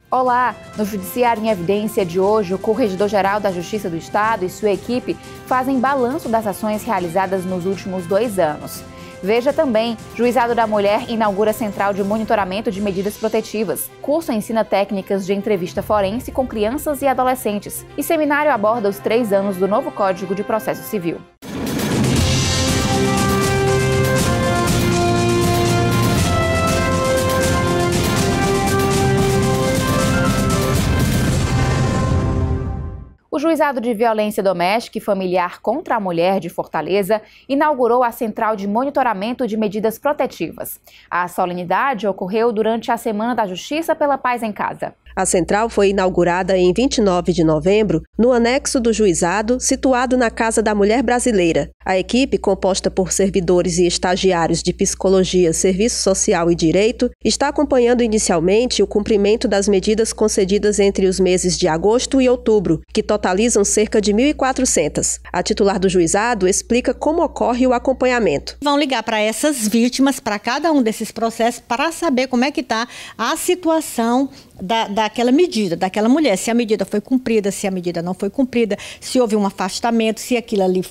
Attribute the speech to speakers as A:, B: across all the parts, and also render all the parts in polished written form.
A: Olá! No Judiciário em Evidência de hoje, o Corregedor-Geral da Justiça do Estado e sua equipe fazem balanço das ações realizadas nos últimos 2 anos. Veja também, Juizado da Mulher inaugura Central de Monitoramento de Medidas Protetivas. Curso ensina técnicas de entrevista forense com crianças e adolescentes. E seminário aborda os 3 anos do novo Código de Processo Civil. O Juizado de Violência Doméstica e Familiar contra a Mulher de Fortaleza inaugurou a Central de Monitoramento de Medidas Protetivas. A solenidade ocorreu durante a Semana da Justiça pela Paz em Casa.
B: A central foi inaugurada em 29 de novembro, no anexo do juizado, situado na Casa da Mulher Brasileira. A equipe, composta por servidores e estagiários de Psicologia, Serviço Social e Direito, está acompanhando inicialmente o cumprimento das medidas concedidas entre os meses de agosto e outubro, que totalizam cerca de 1.400. A titular do juizado explica como ocorre o acompanhamento.
C: Vão ligar para essas vítimas, para cada um desses processos, para saber como é que está a situação daquela medida, daquela mulher, se a medida foi cumprida, se a medida não foi cumprida, se houve um afastamento, se aquilo ali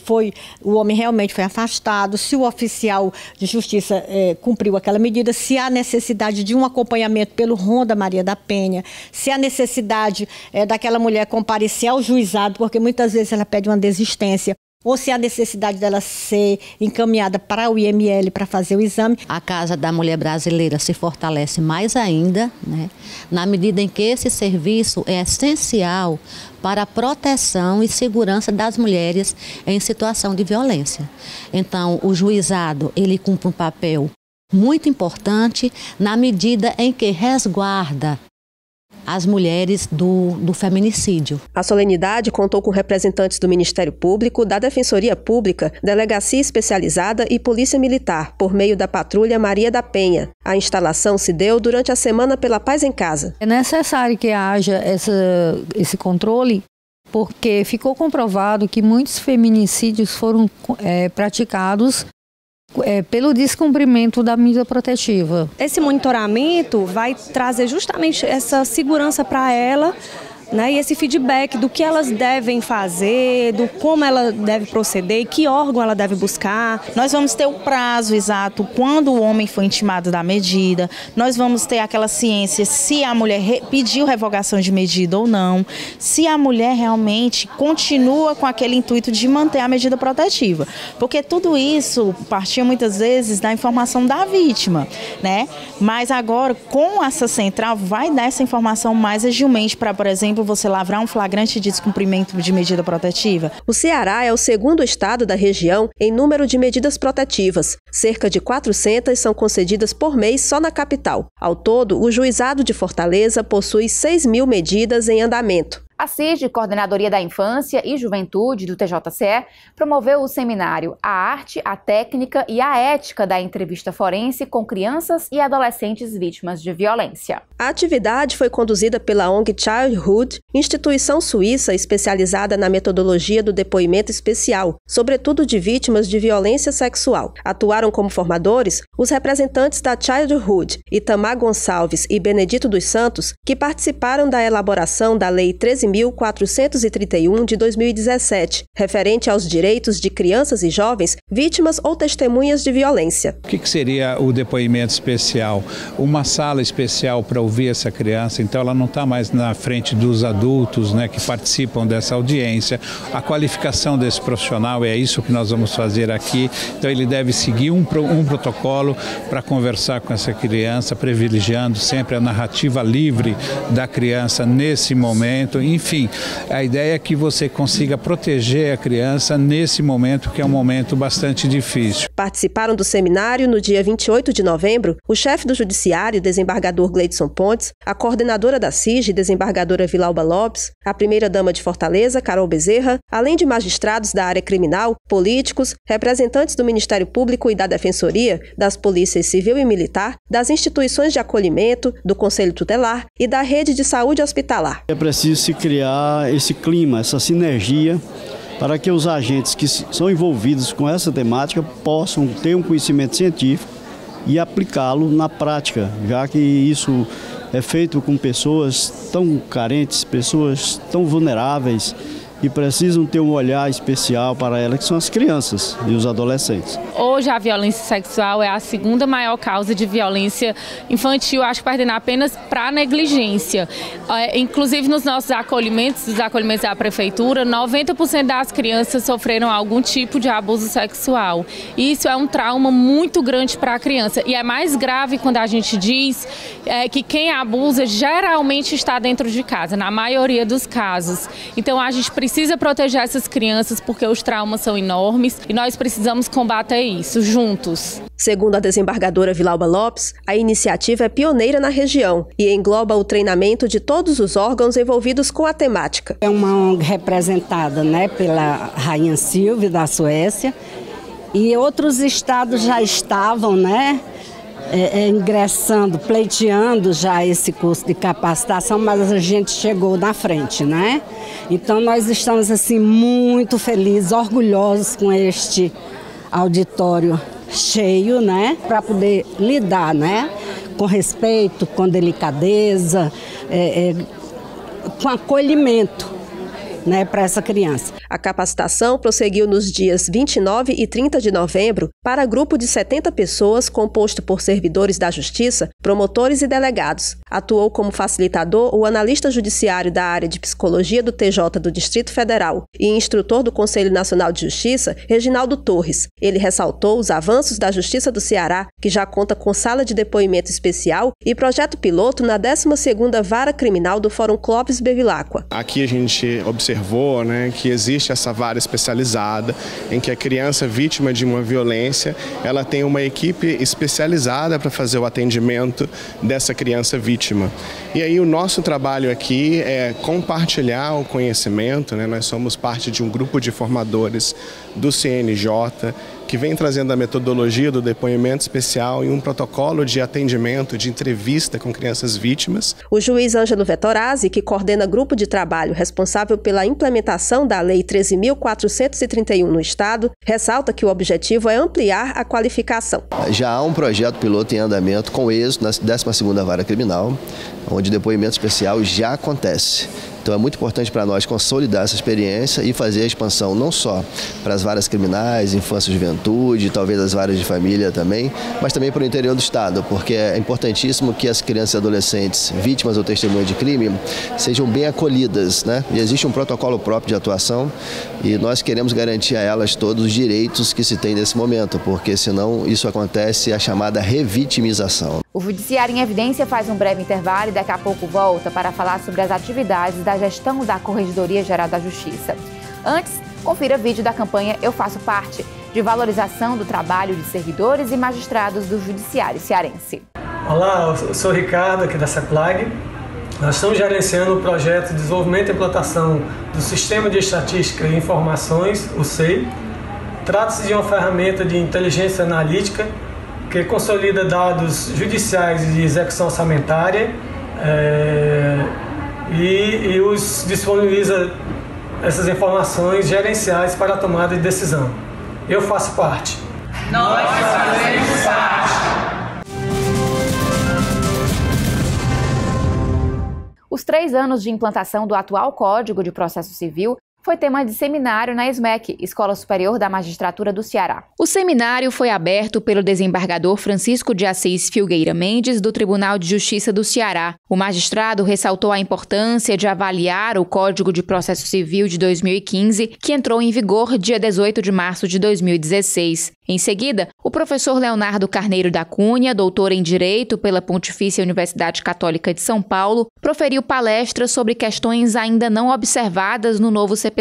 C: o homem realmente foi afastado, se o oficial de justiça cumpriu aquela medida, se há necessidade de um acompanhamento pelo Ronda Maria da Penha, se há necessidade daquela mulher comparecer ao juizado, porque muitas vezes ela pede uma desistência, ou se há necessidade dela ser encaminhada para o IML para fazer o exame.
D: A Casa da Mulher Brasileira se fortalece mais ainda, né, na medida em que esse serviço é essencial para a proteção e segurança das mulheres em situação de violência. Então, o juizado, ele cumpre um papel muito importante na medida em que resguarda as mulheres do feminicídio.
B: A solenidade contou com representantes do Ministério Público, da Defensoria Pública, Delegacia Especializada e Polícia Militar, por meio da Patrulha Maria da Penha. A instalação se deu durante a Semana pela Paz em Casa.
E: É necessário que haja esse controle, porque ficou comprovado que muitos feminicídios foram praticados pelo descumprimento da medida protetiva.
F: Esse monitoramento vai trazer justamente essa segurança para ela, né, e esse feedback do que elas devem fazer, do como ela deve proceder, que órgão ela deve buscar.
G: Nós vamos ter o prazo exato quando o homem foi intimado da medida, nós vamos ter aquela ciência se a mulher pediu revogação de medida ou não, se a mulher realmente continua com aquele intuito de manter a medida protetiva, porque tudo isso partia muitas vezes da informação da vítima, né? Mas agora com essa central vai dar essa informação mais agilmente para, por exemplo, você lavrar um flagrante de descumprimento de medida protetiva.
B: O Ceará é o segundo estado da região em número de medidas protetivas. Cerca de 400 são concedidas por mês só na capital. Ao todo, o Juizado de Fortaleza possui 6.000 medidas em andamento.
A: A CIG, Coordenadoria da Infância e Juventude do TJCE, promoveu o seminário A Arte, a Técnica e a Ética da Entrevista Forense com crianças e adolescentes vítimas de violência.
B: A atividade foi conduzida pela ONG Childhood, instituição suíça especializada na metodologia do depoimento especial, sobretudo de vítimas de violência sexual. Atuaram como formadores os representantes da Childhood, Itamar Gonçalves e Benedito dos Santos, que participaram da elaboração da Lei 13.431 de 2017, referente aos direitos de crianças e jovens vítimas ou testemunhas de violência.
H: O que seria o depoimento especial? Uma sala especial para ouvir essa criança, então ela não está mais na frente dos adultos, né, que participam dessa audiência. A qualificação desse profissional é isso que nós vamos fazer aqui, então ele deve seguir um protocolo para conversar com essa criança, privilegiando sempre a narrativa livre da criança nesse momento. Enfim, a ideia é que você consiga proteger a criança nesse momento, que é um momento bastante difícil.
B: Participaram do seminário no dia 28 de novembro o chefe do Judiciário, desembargador Gleidson Pontes, a coordenadora da CIG, desembargadora Vilauba Lopes, a primeira-dama de Fortaleza, Carol Bezerra, além de magistrados da área criminal, políticos, representantes do Ministério Público e da Defensoria, das polícias civil e militar, das instituições de acolhimento, do Conselho Tutelar e da rede de saúde hospitalar.
I: É preciso se criar esse clima, essa sinergia, para que os agentes que são envolvidos com essa temática possam ter um conhecimento científico e aplicá-lo na prática, já que isso é feito com pessoas tão carentes, pessoas tão vulneráveis e precisam ter um olhar especial para elas, que são as crianças e os adolescentes.
J: Hoje a violência sexual é a segunda maior causa de violência infantil, acho que perdendo apenas para negligência. Inclusive nos nossos acolhimentos, os acolhimentos da prefeitura, 90% das crianças sofreram algum tipo de abuso sexual. E isso é um trauma muito grande para a criança. E é mais grave quando a gente diz que quem abusa geralmente está dentro de casa, na maioria dos casos. Então a gente precisa proteger essas crianças porque os traumas são enormes e nós precisamos combater isso juntos.
B: Segundo a desembargadora Vilauba Lopes, a iniciativa é pioneira na região e engloba o treinamento de todos os órgãos envolvidos com a temática.
K: É uma ONG representada, pela Rainha Silvia da Suécia, e outros estados já estavam, ingressando, pleiteando já esse curso de capacitação, mas a gente chegou na frente, Então nós estamos assim muito felizes, orgulhosos com este auditório cheio, para poder lidar, com respeito, com delicadeza, com acolhimento, para essa criança.
B: A capacitação prosseguiu nos dias 29 e 30 de novembro para grupo de 70 pessoas composto por servidores da Justiça, promotores e delegados. Atuou como facilitador o analista judiciário da área de psicologia do TJ do Distrito Federal e instrutor do Conselho Nacional de Justiça, Reginaldo Torres. Ele ressaltou os avanços da Justiça do Ceará, que já conta com sala de depoimento especial e projeto piloto na 12ª Vara Criminal do Fórum Clóvis Bevilacqua.
L: Aqui a gente observou que existe essa vara especializada em que a criança vítima de uma violência, ela tem uma equipe especializada para fazer o atendimento dessa criança vítima. E aí o nosso trabalho aqui é compartilhar o conhecimento, Nós somos parte de um grupo de formadores do CNJ que vem trazendo a metodologia do depoimento especial e um protocolo de atendimento, de entrevista com crianças vítimas.
B: O juiz Ângelo Vettorazzi, que coordena grupo de trabalho responsável pela implementação da Lei 13.431 no Estado, ressalta que o objetivo é ampliar a qualificação.
M: Já há um projeto piloto em andamento com êxito na 12ª Vara Criminal, onde o depoimento especial já acontece. Então é muito importante para nós consolidar essa experiência e fazer a expansão não só para as varas criminais, infância e juventude, talvez as varas de família também, mas também para o interior do Estado, porque é importantíssimo que as crianças e adolescentes vítimas ou testemunhas de crime sejam bem acolhidas, E existe um protocolo próprio de atuação e nós queremos garantir a elas todos os direitos que se tem nesse momento, porque senão isso acontece a chamada revitimização.
A: O Judiciário em Evidência faz um breve intervalo e daqui a pouco volta para falar sobre as atividades da gestão da Corregedoria Geral da Justiça. Antes, confira vídeo da campanha Eu Faço Parte, de valorização do trabalho de servidores e magistrados do Judiciário cearense.
N: Olá, eu sou o Ricardo, aqui da CEPLAG. Nós estamos gerenciando o projeto de desenvolvimento e implantação do Sistema de Estatística e Informações, o SEI. Trata-se de uma ferramenta de inteligência analítica que consolida dados judiciais de execução orçamentária e os disponibiliza essas informações gerenciais para a tomada de decisão. Eu faço parte.
O: Nós fazemos parte.
A: Os 3 anos de implantação do atual Código de Processo Civil foi tema de seminário na SMEC, Escola Superior da Magistratura do Ceará. O seminário foi aberto pelo desembargador Francisco de Assis Filgueira Mendes, do Tribunal de Justiça do Ceará. O magistrado ressaltou a importância de avaliar o Código de Processo Civil de 2015, que entrou em vigor dia 18 de março de 2016. Em seguida, o professor Leonardo Carneiro da Cunha, doutor em Direito pela Pontifícia Universidade Católica de São Paulo, proferiu palestras sobre questões ainda não observadas no novo CPC.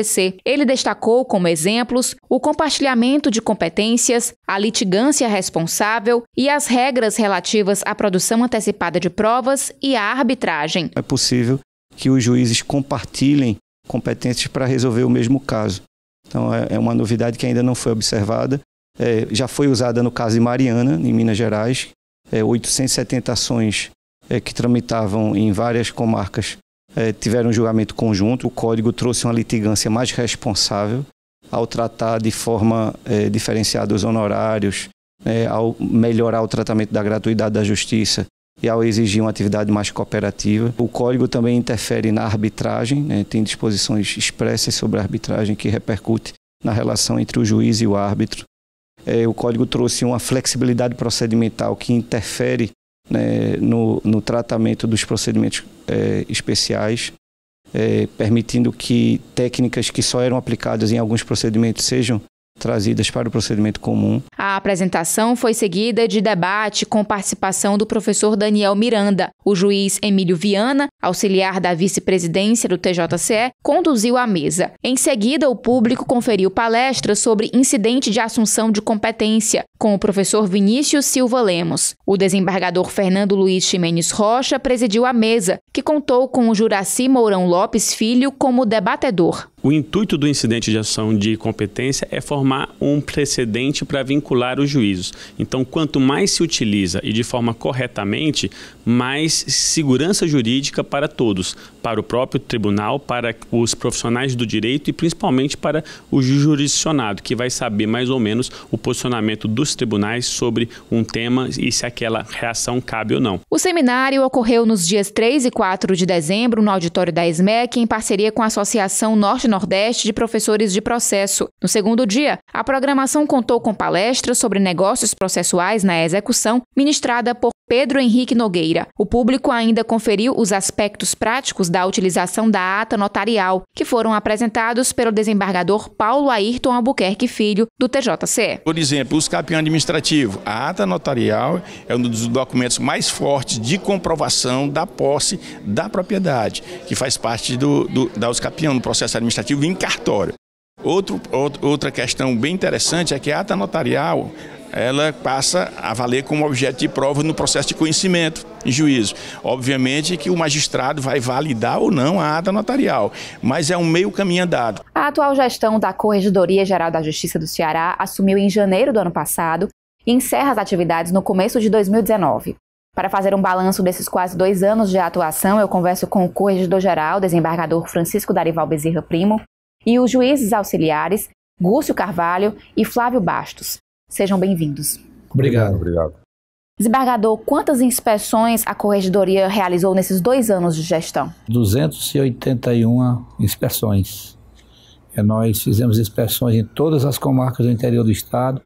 A: Ele destacou como exemplos o compartilhamento de competências, a litigância responsável e as regras relativas à produção antecipada de provas e à arbitragem.
P: É possível que os juízes compartilhem competências para resolver o mesmo caso. Então é uma novidade que ainda não foi observada. Já foi usada no caso de Mariana, em Minas Gerais, 870 ações que tramitavam em várias comarcas tiveram um julgamento conjunto. O Código trouxe uma litigância mais responsável ao tratar de forma diferenciada os honorários, ao melhorar o tratamento da gratuidade da justiça e ao exigir uma atividade mais cooperativa. O Código também interfere na arbitragem, né? Tem disposições expressas sobre a arbitragem que repercute na relação entre o juiz e o árbitro. O Código trouxe uma flexibilidade procedimental que interfere, né, no tratamento dos procedimentos especiais, permitindo que técnicas que só eram aplicadas em alguns procedimentos sejam trazidas para o procedimento comum.
A: A apresentação foi seguida de debate com participação do professor Daniel Miranda. O juiz Emílio Viana, auxiliar da vice-presidência do TJCE, conduziu a mesa. Em seguida, o público conferiu palestras sobre incidente de assunção de competência, com o professor Vinícius Silva Lemos. O desembargador Fernando Luiz Ximenes Rocha presidiu a mesa, que contou com o Juraci Mourão Lopes Filho como debatedor.
Q: O intuito do incidente de ação de competência é formar um precedente para vincular os juízos. Então, quanto mais se utiliza e de forma corretamente, mais segurança jurídica para todos, para o próprio tribunal, para os profissionais do direito e principalmente para o jurisdicionado, que vai saber mais ou menos o posicionamento dos tribunais sobre um tema e se aquela reação cabe ou não.
A: O seminário ocorreu nos dias 3 e 4 de dezembro no auditório da SMEC, em parceria com a Associação Norte-Nordeste de Professores de Processo. No segundo dia, a programação contou com palestras sobre negócios processuais na execução, ministrada por Pedro Henrique Nogueira. O público ainda conferiu os aspectos práticos da utilização da ata notarial, que foram apresentados pelo desembargador Paulo Ayrton Albuquerque Filho, do TJCE.
R: Por exemplo, o escapião administrativo. A ata notarial é um dos documentos mais fortes de comprovação da posse da propriedade, que faz parte da escapião no processo administrativo em cartório. Outra questão bem interessante é que a ata notarial ela passa a valer como objeto de prova no processo de conhecimento em juízo. Obviamente que o magistrado vai validar ou não a ata notarial, mas é um meio caminho andado.
A: A atual gestão da Corregedoria Geral da Justiça do Ceará assumiu em janeiro do ano passado e encerra as atividades no começo de 2019. Para fazer um balanço desses quase 2 anos de atuação, eu converso com o Corregedor-Geral, desembargador Francisco Darival Bezerra Primo, e os juízes auxiliares Gúcio Carvalho e Flávio Bastos. Sejam bem-vindos.
S: Obrigado.
A: Desembargador, quantas inspeções a Corregedoria realizou nesses 2 anos de gestão?
S: 281 inspeções. Nós fizemos inspeções em todas as comarcas do interior do estado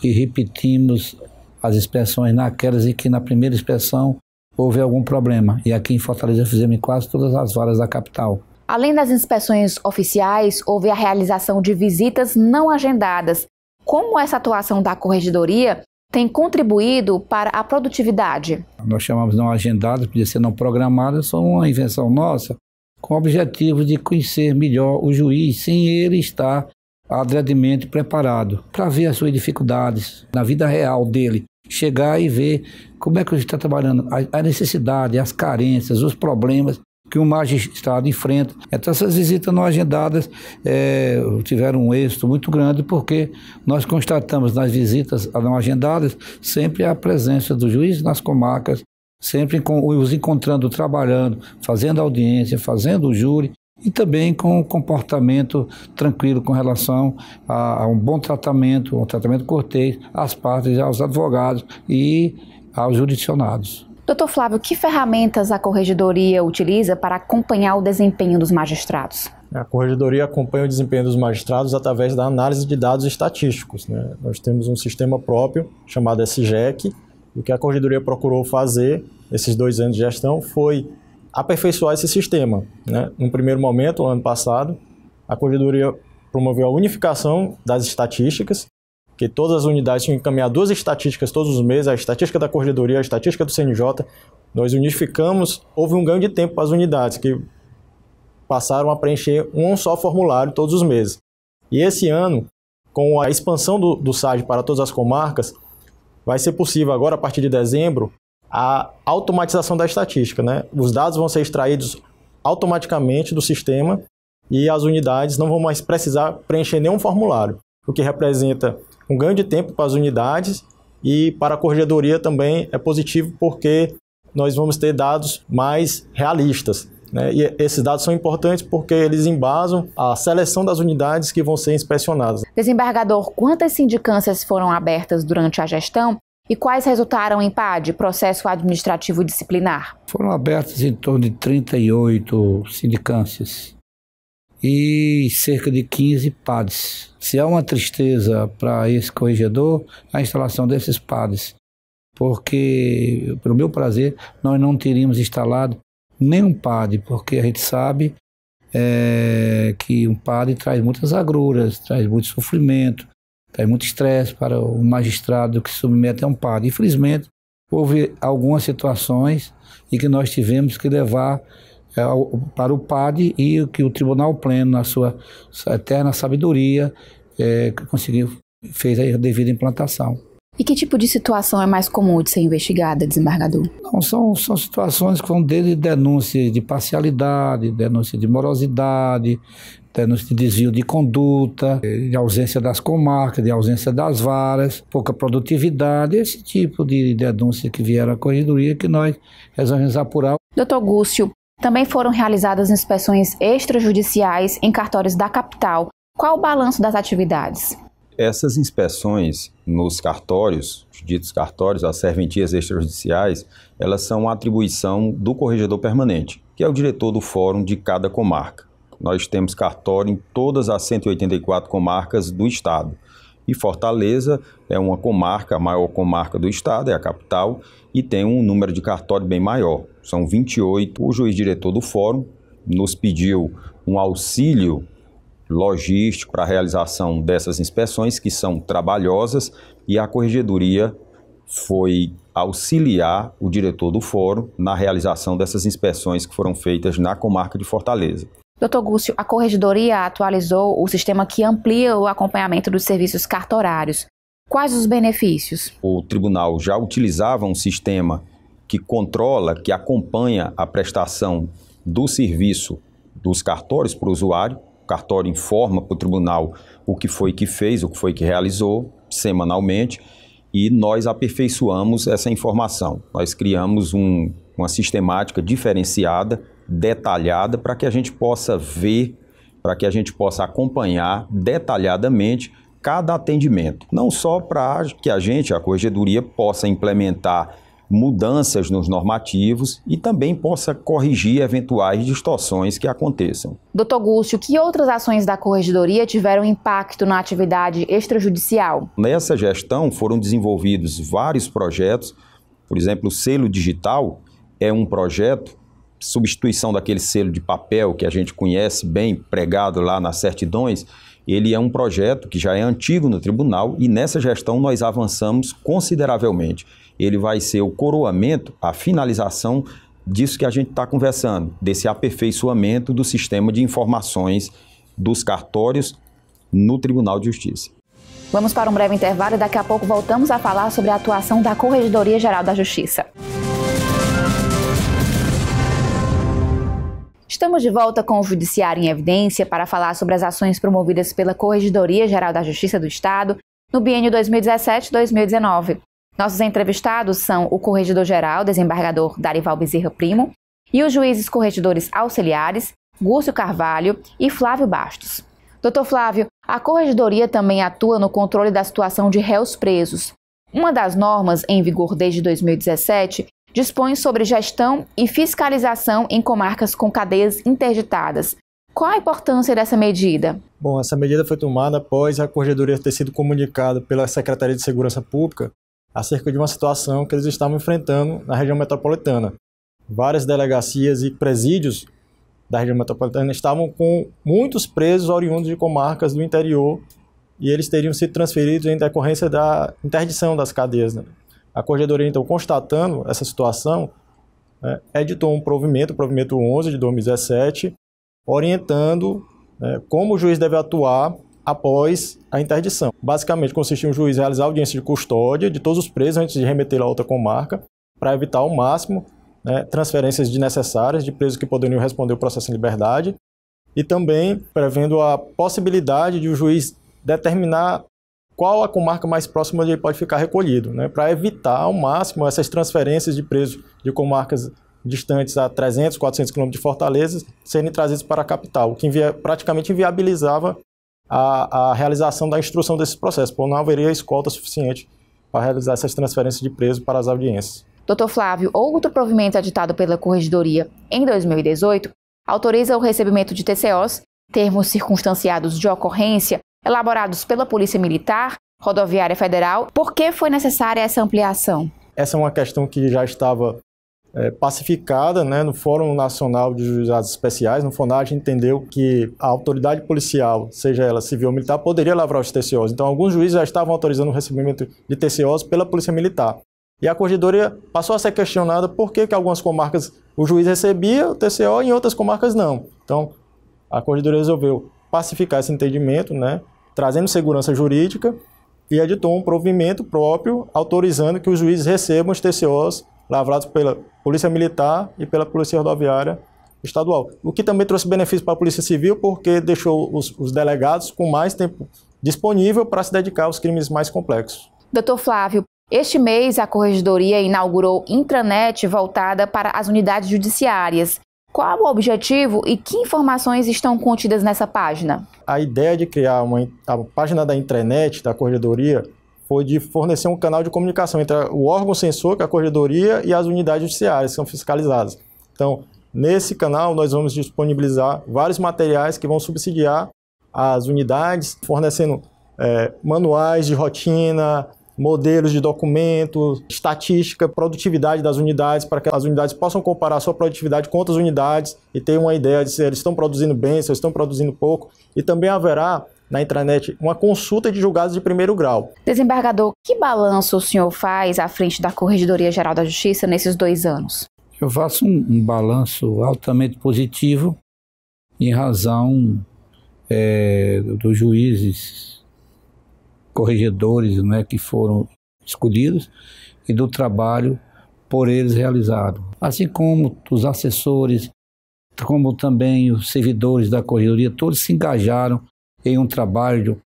S: e repetimos as inspeções naquelas em que na primeira inspeção houve algum problema. E aqui em Fortaleza fizemos em quase todas as varas da capital.
A: Além das inspeções oficiais, houve a realização de visitas não agendadas. Como essa atuação da Corregedoria tem contribuído para a produtividade?
S: Nós chamamos não agendadas, podia ser não programadas, são uma invenção nossa, com o objetivo de conhecer melhor o juiz, sem ele estar adequadamente preparado, para ver as suas dificuldades na vida real dele, chegar e ver como é que ele está trabalhando, a necessidade, as carências, os problemas que o magistrado enfrenta. Então essas visitas não agendadas tiveram um êxito muito grande, porque nós constatamos nas visitas não agendadas sempre a presença do juiz nas comarcas, sempre os encontrando, trabalhando, fazendo audiência, fazendo o júri, e também com um comportamento tranquilo com relação a um bom tratamento, um tratamento cortês às partes, aos advogados e aos jurisdicionados.
A: Doutor Flávio, que ferramentas a Corregedoria utiliza para acompanhar o desempenho dos magistrados?
T: A Corregedoria acompanha o desempenho dos magistrados através da análise de dados estatísticos, né? Nós temos um sistema próprio chamado SGEC. O que a Corregedoria procurou fazer nesses 2 anos de gestão foi aperfeiçoar esse sistema, né? No primeiro momento, no ano passado, a Corregedoria promoveu a unificação das estatísticas, que todas as unidades tinham que encaminhar 2 estatísticas todos os meses, a estatística da Corregedoria, a estatística do CNJ. Nós unificamos, houve um ganho de tempo para as unidades, que passaram a preencher um só formulário todos os meses. E esse ano, com a expansão do SAD para todas as comarcas, vai ser possível agora, a partir de dezembro, a automatização da estatística, né? Os dados vão ser extraídos automaticamente do sistema e as unidades não vão mais precisar preencher nenhum formulário, o que representa um ganho de tempo para as unidades, e para a Corregedoria também é positivo, porque nós vamos ter dados mais realistas, né? E esses dados são importantes porque eles embasam a seleção das unidades que vão ser inspecionadas.
A: Desembargador, quantas sindicâncias foram abertas durante a gestão E quais resultaram em PAD, processo administrativo disciplinar?
S: Foram abertas em torno de 38 sindicâncias e cerca de 15 PADs. Se há uma tristeza para esse corregedor, a instalação desses PADs, porque, para o meu prazer, nós não teríamos instalado nenhum PAD, porque a gente sabe que um PAD traz muitas agruras, traz muito sofrimento, traz muito estresse para o magistrado que se submete a um PAD. Infelizmente, houve algumas situações em que nós tivemos que levar para o PAD e que o Tribunal Pleno, na sua eterna sabedoria, fez a devida implantação.
A: E que tipo de situação é mais comum de ser investigada, desembargador?
S: Não, são situações que vão desde denúncia de parcialidade, denúncia de morosidade, denúncia de desvio de conduta, de ausência das comarcas, de ausência das varas, pouca produtividade, esse tipo de denúncia que vieram à corregedoria que nós resolvemos apurar.
A: Doutor Gúcio, também foram realizadas inspeções extrajudiciais em cartórios da capital. Qual o balanço das atividades?
U: Essas inspeções nos cartórios, os ditos cartórios, as serventias extrajudiciais, elas são atribuição do corregedor permanente, que é o diretor do fórum de cada comarca. Nós temos cartório em todas as 184 comarcas do estado. E Fortaleza é uma comarca, a maior comarca do estado, é a capital, e tem um número de cartório bem maior. São 28. O juiz diretor do fórum nos pediu um auxílio logístico para a realização dessas inspeções, que são trabalhosas, e a corregedoria foi auxiliar o diretor do fórum na realização dessas inspeções que foram feitas na comarca de Fortaleza.
A: Doutor Gúcio, a corregedoria atualizou o sistema que amplia o acompanhamento dos serviços cartorários. Quais os benefícios?
U: O tribunal já utilizava um sistema que controla, que acompanha a prestação do serviço dos cartórios para o usuário. O cartório informa para o tribunal o que foi que fez, o que foi que realizou semanalmente, e nós aperfeiçoamos essa informação. Nós criamos uma sistemática diferenciada, detalhada, para que a gente possa ver, para que a gente possa acompanhar detalhadamente cada atendimento. Não só para que a corregedoria, possa implementar mudanças nos normativos e também possa corrigir eventuais distorções que aconteçam.
A: Doutor Gúcio, que outras ações da corregedoria tiveram impacto na atividade extrajudicial?
U: Nessa gestão foram desenvolvidos vários projetos. Por exemplo, o selo digital é um projeto, substituição daquele selo de papel que a gente conhece bem, pregado lá nas certidões. Ele é um projeto que já é antigo no tribunal e nessa gestão nós avançamos consideravelmente. Ele vai ser o coroamento, a finalização disso que a gente está conversando, desse aperfeiçoamento do sistema de informações dos cartórios no Tribunal de Justiça.
A: Vamos para um breve intervalo e daqui a pouco voltamos a falar sobre a atuação da Corregedoria Geral da Justiça. Estamos de volta com o Judiciário em Evidência para falar sobre as ações promovidas pela Corregedoria Geral da Justiça do Estado no biênio 2017-2019. Nossos entrevistados são o Corregedor-Geral, desembargador Darival Bezerra Primo, e os juízes corregedores auxiliares, Gúcio Carvalho e Flávio Bastos. Doutor Flávio, a Corregedoria também atua no controle da situação de réus presos. Uma das normas em vigor desde 2017 dispõe sobre gestão e fiscalização em comarcas com cadeias interditadas. Qual a importância dessa medida?
T: Bom, essa medida foi tomada após a Corregedoria ter sido comunicada pela Secretaria de Segurança Pública acerca de uma situação que eles estavam enfrentando na região metropolitana. Várias delegacias e presídios da região metropolitana estavam com muitos presos oriundos de comarcas do interior e eles teriam sido transferidos em decorrência da interdição das cadeias. A Corregedoria, então, constatando essa situação, editou um provimento, o provimento 11 de 2017, orientando como o juiz deve atuar após a interdição. Basicamente, consiste em um juiz realizar audiência de custódia de todos os presos antes de remeter a outra comarca, para evitar ao máximo transferências desnecessárias de presos que poderiam responder o processo em liberdade, e também prevendo a possibilidade de o juiz determinar qual a comarca mais próxima onde ele pode ficar recolhido, para evitar ao máximo essas transferências de presos de comarcas distantes a 300, 400 km de Fortaleza serem trazidos para a capital, o que praticamente inviabilizava a realização da instrução desses processos, porque não haveria escolta suficiente para realizar essas transferências de preso para as audiências.
A: Dr. Flávio, outro provimento editado pela Corregedoria em 2018 autoriza o recebimento de TCOs, termos circunstanciados de ocorrência, elaborados pela Polícia Militar, Rodoviária Federal. Por que foi necessária essa ampliação?
T: Essa é uma questão que já estava pacificada, né, no Fórum Nacional de Juizados Especiais. No FONAR, a gente entendeu que a autoridade policial, seja ela civil ou militar, poderia lavrar os TCOs. Então, alguns juízes já estavam autorizando o recebimento de TCOs pela Polícia Militar. E a Corregedoria passou a ser questionada por que algumas comarcas o juiz recebia o TCO e em outras comarcas não. Então, a Corregedoria resolveu pacificar esse entendimento, né, trazendo segurança jurídica, e editou um provimento próprio autorizando que os juízes recebam os TCOs lavrados pela Polícia Militar e pela Polícia Rodoviária Estadual. O que também trouxe benefício para a Polícia Civil, porque deixou os delegados com mais tempo disponível para se dedicar aos crimes mais complexos.
A: Dr. Flávio, este mês a Corregedoria inaugurou intranet voltada para as unidades judiciárias. Qual o objetivo e que informações estão contidas nessa página?
T: A ideia de criar a página da intranet da Corregedoria foi de fornecer um canal de comunicação entre o órgão censor, que é a Corregedoria, e as unidades judiciárias que são fiscalizadas. Então, nesse canal nós vamos disponibilizar vários materiais que vão subsidiar as unidades, fornecendo manuais de rotina, modelos de documento, estatística, produtividade das unidades, para que as unidades possam comparar a sua produtividade com outras unidades e ter uma ideia de se eles estão produzindo bem, se eles estão produzindo pouco. E também haverá na intranet uma consulta de julgados de primeiro grau.
A: Desembargador, que balanço o senhor faz à frente da Corregedoria Geral da Justiça nesses 2 anos?
S: Eu faço um balanço altamente positivo em razão dos juízes corregedores, né, que foram escolhidos e do trabalho por eles realizado. Assim como os assessores, como também os servidores da Corregedoria, todos se engajaram em um trabalho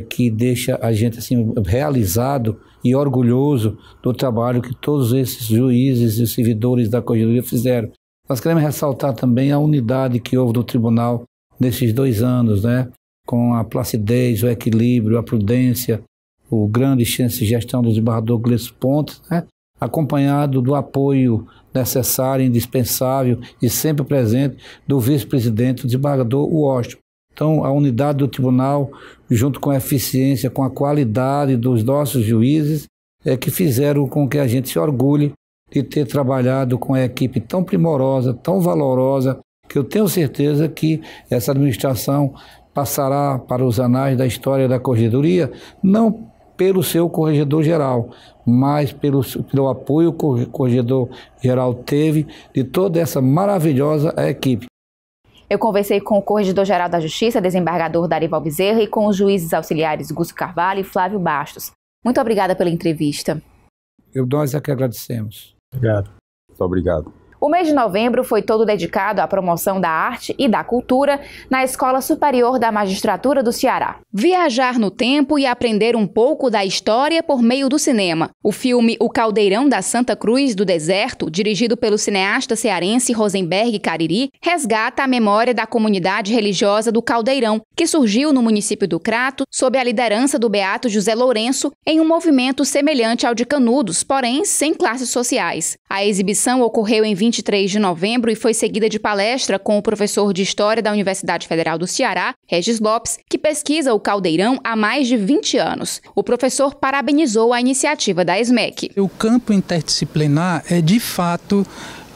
S: que deixa a gente assim, realizado e orgulhoso do trabalho que todos esses juízes e servidores da Corregedoria fizeram. Nós queremos ressaltar também a unidade que houve no tribunal nesses 2 anos, né? Com a placidez, o equilíbrio, a prudência, o grande senso de gestão do desembargador Gleison Pontes, né? Acompanhado do apoio necessário, indispensável e sempre presente do vice-presidente, o desembargador Washington. Então, a unidade do tribunal, junto com a eficiência, com a qualidade dos nossos juízes, que fizeram com que a gente se orgulhe de ter trabalhado com a equipe tão primorosa, tão valorosa, que eu tenho certeza que essa administração passará para os anais da história da Corregedoria, não pelo seu corregedor geral, mas pelo apoio que o corregedor geral teve de toda essa maravilhosa equipe.
A: Eu conversei com o Corregedor-Geral da Justiça, desembargador Darival Bezerra, e com os juízes auxiliares Gúcio Carvalho e Flávio Bastos. Muito obrigada pela entrevista.
S: Nós é que agradecemos.
T: Obrigado.
U: Muito obrigado.
A: O mês de novembro foi todo dedicado à promoção da arte e da cultura na Escola Superior da Magistratura do Ceará. Viajar no tempo e aprender um pouco da história por meio do cinema. O filme O Caldeirão da Santa Cruz do Deserto, dirigido pelo cineasta cearense Rosenberg Cariri, resgata a memória da comunidade religiosa do Caldeirão, que surgiu no município do Crato sob a liderança do beato José Lourenço em um movimento semelhante ao de Canudos, porém sem classes sociais. A exibição ocorreu em 23 de novembro e foi seguida de palestra com o professor de História da Universidade Federal do Ceará, Regis Lopes, que pesquisa o Caldeirão há mais de 20 anos. O professor parabenizou a iniciativa da ESMEC.
C: O campo interdisciplinar é, de fato,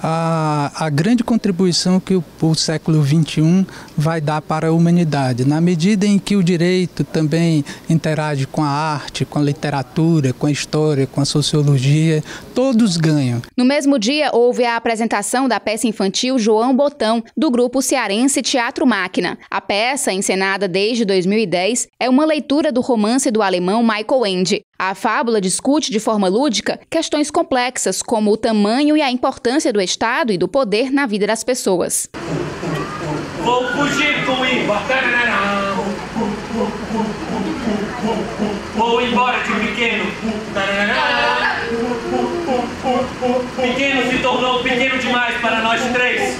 C: a grande contribuição que o século XXI vai dar para a humanidade, na medida em que o direito também interage com a arte, com a literatura, com a história, com a sociologia, todos ganham.
A: No mesmo dia, houve a apresentação da peça infantil João Botão, do grupo cearense Teatro Máquina. A peça, encenada desde 2010, é uma leitura do romance do alemão Michael Ende. A fábula discute de forma lúdica questões complexas como o tamanho e a importância do Estado e do poder na vida das pessoas.
O: Vou fugir com Iba. Vou embora, tio pequeno. O pequeno se tornou pequeno demais para nós três.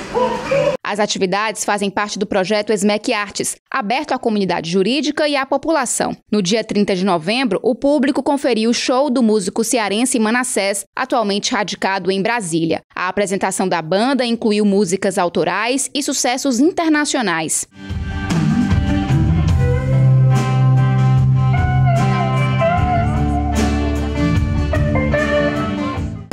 A: As atividades fazem parte do projeto SMEC Artes, aberto à comunidade jurídica e à população. No dia 30 de novembro, o público conferiu o show do músico cearense Manassés, atualmente radicado em Brasília. A apresentação da banda incluiu músicas autorais e sucessos internacionais.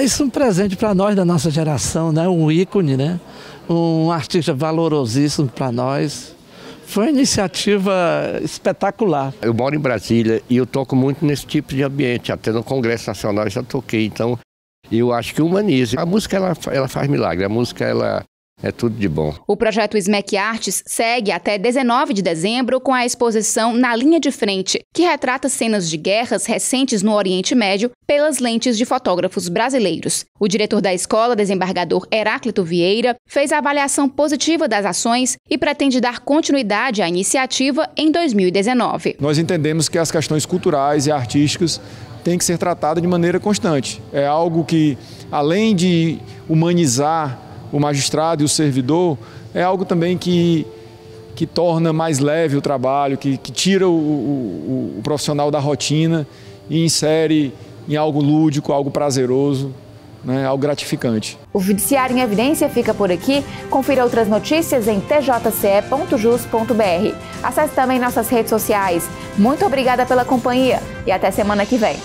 D: Isso é um presente para nós da nossa geração, né? Um ícone, né? Um artista valorosíssimo para nós. Foi uma iniciativa espetacular.
V: Eu moro em Brasília e eu toco muito nesse tipo de ambiente. Até no Congresso Nacional eu já toquei. Então, eu acho que humaniza. A música, ela faz milagre. A música, ela é tudo de bom.
A: O projeto SMEC Artes segue até 19 de dezembro com a exposição Na Linha de Frente, que retrata cenas de guerras recentes no Oriente Médio pelas lentes de fotógrafos brasileiros. O diretor da escola, desembargador Heráclito Vieira, fez a avaliação positiva das ações e pretende dar continuidade à iniciativa em 2019.
W: Nós entendemos que as questões culturais e artísticas têm que ser tratadas de maneira constante. É algo que, além de humanizar o magistrado e o servidor, é algo também que torna mais leve o trabalho, que tira o profissional da rotina e insere em algo lúdico, algo prazeroso, né, algo gratificante.
A: O Judiciário em Evidência fica por aqui. Confira outras notícias em tjce.jus.br. Acesse também nossas redes sociais. Muito obrigada pela companhia e até semana que vem.